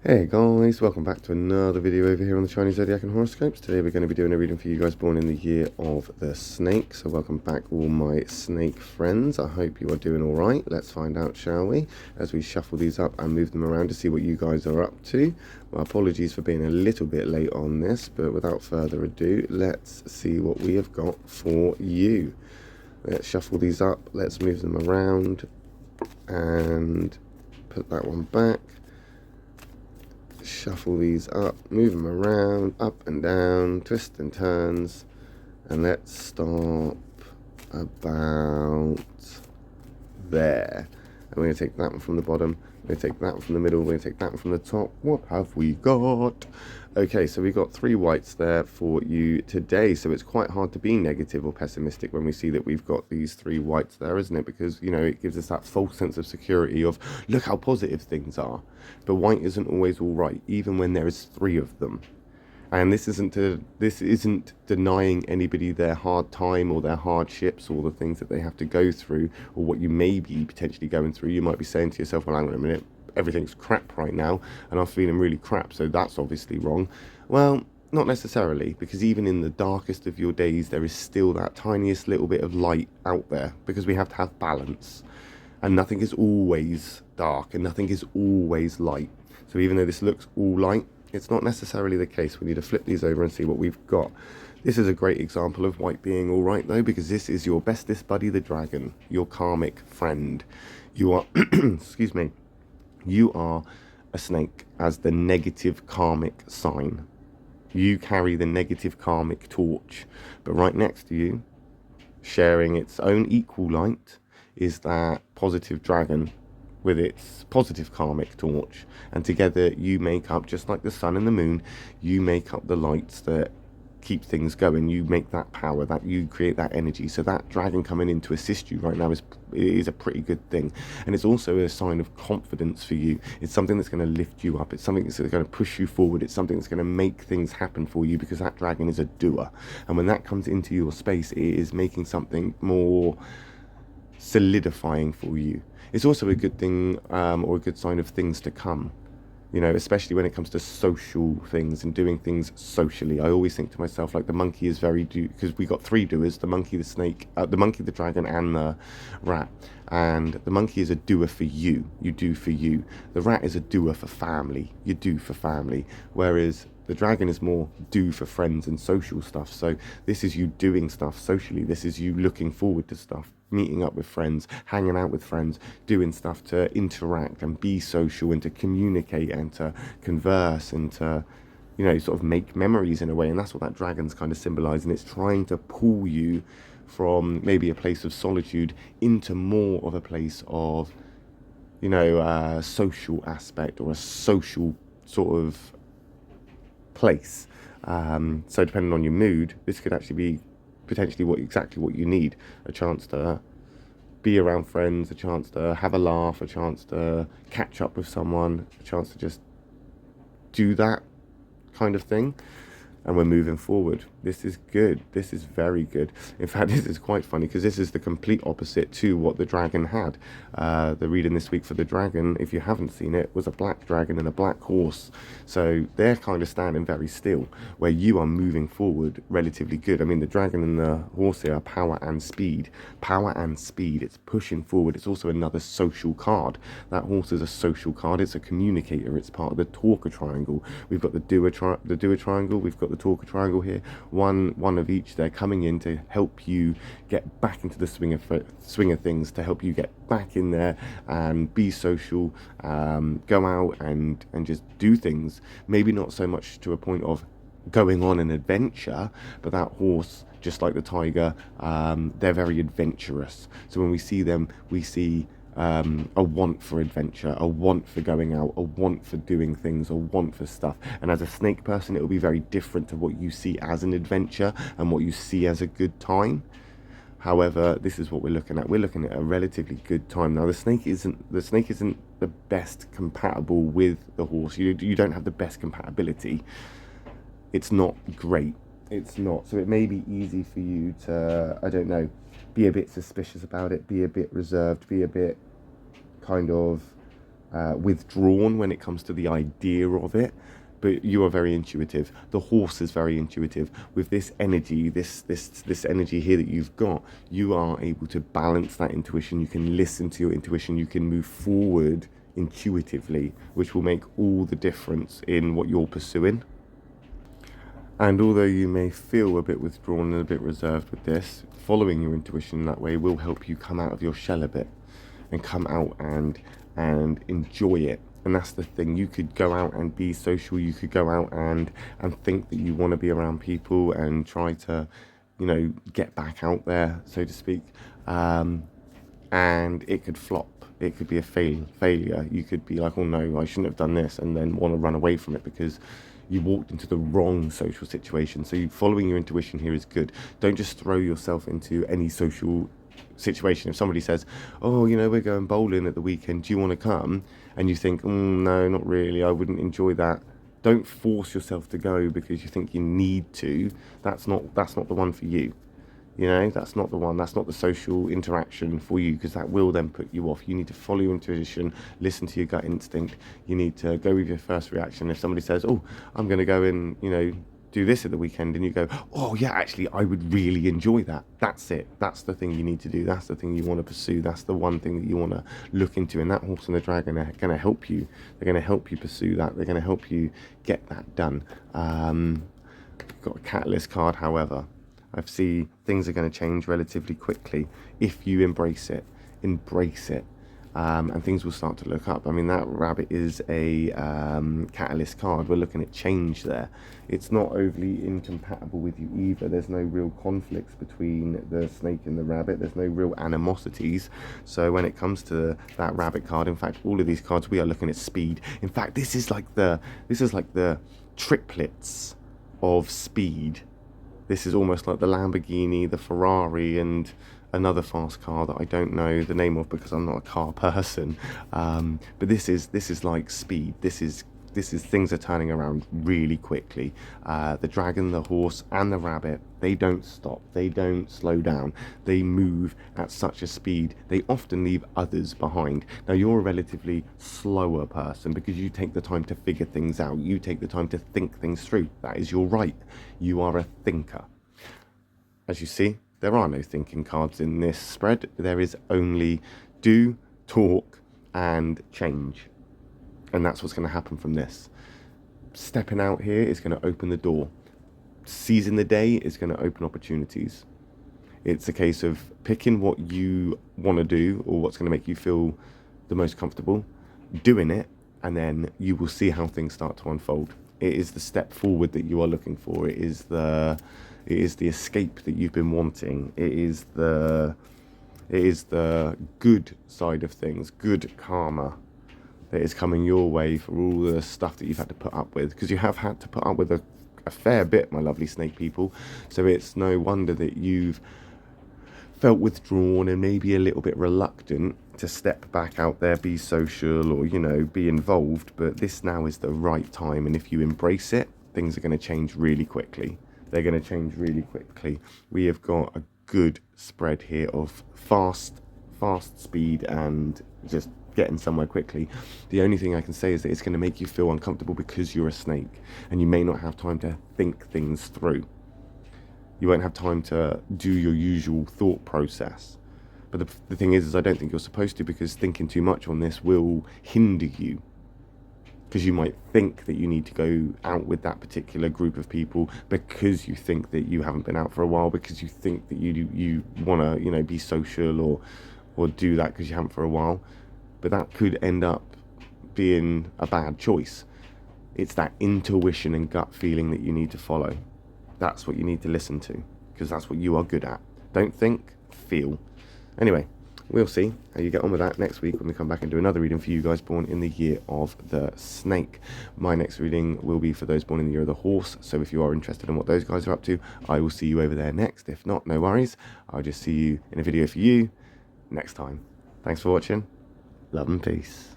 Hey guys, welcome back to another video over here on the Chinese Zodiac and Horoscopes. Today we're going to be doing a reading for you guys born in the year of the snake. So welcome back all my snake friends. I hope you are doing alright. Let's find out, shall we? As we shuffle these up and move them around to see what you guys are up to. Well, apologies for being a little bit late on this, but without further ado, let's see what we have got for you. Let's shuffle these up, let's move them around and put that one back. Shuffle these up, move them around, up and down, twist and turns, and let's stop about there. And we're going to take that one from the bottom, we're going to take that one from the middle, we're going to take that one from the top. What have we got? Okay, so we've got 3 whites there for you today, so it's quite hard to be negative or pessimistic when we see that we've got these 3 whites there, isn't it? Because, you know, it gives us that false sense of security of, look how positive things are. But white isn't always all right, even when there is 3 of them. And this isn't denying anybody their hard time or their hardships or the things that they have to go through or what you may be potentially going through. You might be saying to yourself, well, hang on a minute, everything's crap right now and I'm feeling really crap, so that's obviously wrong. Well, not necessarily, because even in the darkest of your days, there is still that tiniest little bit of light out there, because we have to have balance. And nothing is always dark and nothing is always light. So even though this looks all light, it's not necessarily the case. We need to flip these over and see what we've got. This is a great example of white being all right, though, because this is your bestest buddy, the dragon, your karmic friend. You are, excuse me, you are a snake as the negative karmic sign. You carry the negative karmic torch. But right next to you, sharing its own equal light, is that positive dragon with its positive karmic torch, and together you make up, just like the sun and the moon, you make up the lights that keep things going. You make that power, that you create that energy. So that dragon coming in to assist you right now is a pretty good thing, and it's also a sign of confidence for you. It's something that's going to lift you up, it's something that's going to push you forward, it's something that's going to make things happen for you, because that dragon is a doer. And when that comes into your space, it is making something more solidifying for you. It's also a good thing, or a good sign of things to come, you know, especially when it comes to social things and doing things socially. I always think to myself, like, the monkey is very because we got 3 doers: the monkey, the snake, the monkey, the dragon, and the rat. And the monkey is a doer for you. You do for you. The rat is a doer for family. You do for family. Whereas the dragon is more do for friends and social stuff. So this is you doing stuff socially. This is you looking forward to stuff, meeting up with friends, hanging out with friends, doing stuff to interact and be social and to communicate and to converse and to, you know, sort of make memories in a way. And that's what that dragon's kind of symbolizing. It's trying to pull you from maybe a place of solitude into more of a place of, you know, social aspect, or a social sort of place. So depending on your mood, this could actually be potentially exactly what you need: a chance to be around friends, a chance to have a laugh, a chance to catch up with someone, a chance to just do that kind of thing. And we're moving forward. This is good. This is very good. In fact, this is quite funny, because this is the complete opposite to what the dragon had. The reading this week for the dragon, if you haven't seen it, was a black dragon and a black horse. So they're kind of standing very still, where you are moving forward relatively good. I mean, the dragon and the horse here are power and speed. Power and speed. It's pushing forward. It's also another social card. That horse is a social card. It's a communicator. It's part of the talker triangle. We've got the doer triangle. We've got the talker triangle here. One of each. They're coming in to help you get back into the swing of things, to help you get back in there and be social, go out and just do things. Maybe not so much to a point of going on an adventure, but that horse, just like the tiger, they're very adventurous. So when we see them, we see a want for adventure, a want for going out, a want for doing things, a want for stuff. And as a snake person, it will be very different to what you see as an adventure and what you see as a good time. However, this is what we're looking at. We're looking at a relatively good time. Now, the snake isn't the best compatible with the horse. You don't have the best compatibility. It's not great. It's not. So it may be easy for you to, I don't know, be a bit suspicious about it, be a bit reserved, be a bit kind of withdrawn when it comes to the idea of it. But you are very intuitive. The horse is very intuitive. With this energy, this energy here that you've got, you are able to balance that intuition. You can listen to your intuition. You can move forward intuitively, which will make all the difference in what you're pursuing. And although you may feel a bit withdrawn and a bit reserved with this, following your intuition in that way will help you come out of your shell a bit and come out and enjoy it. And that's the thing. You could go out and be social. You could go out and think that you want to be around people and try to, you know, get back out there, so to speak. And it could flop. It could be a failure. You could be like, oh no, I shouldn't have done this, and then want to run away from it because you walked into the wrong social situation. So following your intuition here is good. Don't just throw yourself into any social situation. If somebody says, oh, you know, we're going bowling at the weekend, do you want to come? And you think, no, not really, I wouldn't enjoy that. Don't force yourself to go because you think you need to. That's not the one for you. You know, that's not the one. That's not the social interaction for you, because that will then put you off. You need to follow your intuition, listen to your gut instinct. You need to go with your first reaction. If somebody says, oh, I'm going to go and, you know, do this at the weekend, and you go, oh yeah, actually I would really enjoy that. That's it. That's the thing you need to do. That's the thing you want to pursue. That's the one thing that you want to look into. And that horse and the dragon are going to help you. They're going to help you pursue that. They're going to help you get that done. Got a catalyst card, however. I see things are going to change relatively quickly if you embrace it. And things will start to look up. I mean, that rabbit is a catalyst card. We're looking at change there. It's not overly incompatible with you either. There's no real conflicts between the snake and the rabbit. There's no real animosities. So when it comes to that rabbit card, in fact, all of these cards, we are looking at speed. In fact, this is like the triplets of speed. This is almost like the Lamborghini, the Ferrari, and another fast car that I don't know the name of because I'm not a car person. But this is like speed. This is things are turning around really quickly. The dragon, the horse, and the rabbit, they don't stop. They don't slow down. They move at such a speed. They often leave others behind. Now, you're a relatively slower person because you take the time to figure things out. You take the time to think things through. That is your right. You are a thinker. As you see, there are no thinking cards in this spread. There is only do, talk, and change. And that's what's going to happen from this. Stepping out here is going to open the door. Seizing the day is going to open opportunities. It's a case of picking what you want to do or what's going to make you feel the most comfortable, doing it, and then you will see how things start to unfold. It is the step forward that you are looking for. It is the escape that you've been wanting. It is the good side of things, good karma that is coming your way for all the stuff that you've had to put up with, because you have had to put up with a fair bit, my lovely snake people. So it's no wonder that you've felt withdrawn and maybe a little bit reluctant to step back out there, be social, or, you know, be involved. But this now is the right time, and if you embrace it, things are going to change really quickly. They're going to change really quickly. We have got a good spread here of fast speed and just getting somewhere quickly. The only thing I can say is that it's going to make you feel uncomfortable because you're a snake, and you may not have time to think things through. You won't have time to do your usual thought process. But the thing is I don't think you're supposed to, because thinking too much on this will hinder you. Because you might think that you need to go out with that particular group of people because you think that you haven't been out for a while, because you think that you want to, you know, be social or do that because you haven't for a while. But that could end up being a bad choice. It's that intuition and gut feeling that you need to follow. That's what you need to listen to, because that's what you are good at. Don't think, feel. Anyway, we'll see how you get on with that next week when we come back and do another reading for you guys born in the year of the snake. My next reading will be for those born in the year of the horse. So if you are interested in what those guys are up to, I will see you over there next. If not, no worries. I'll just see you in a video for you next time. Thanks for watching. Love and peace.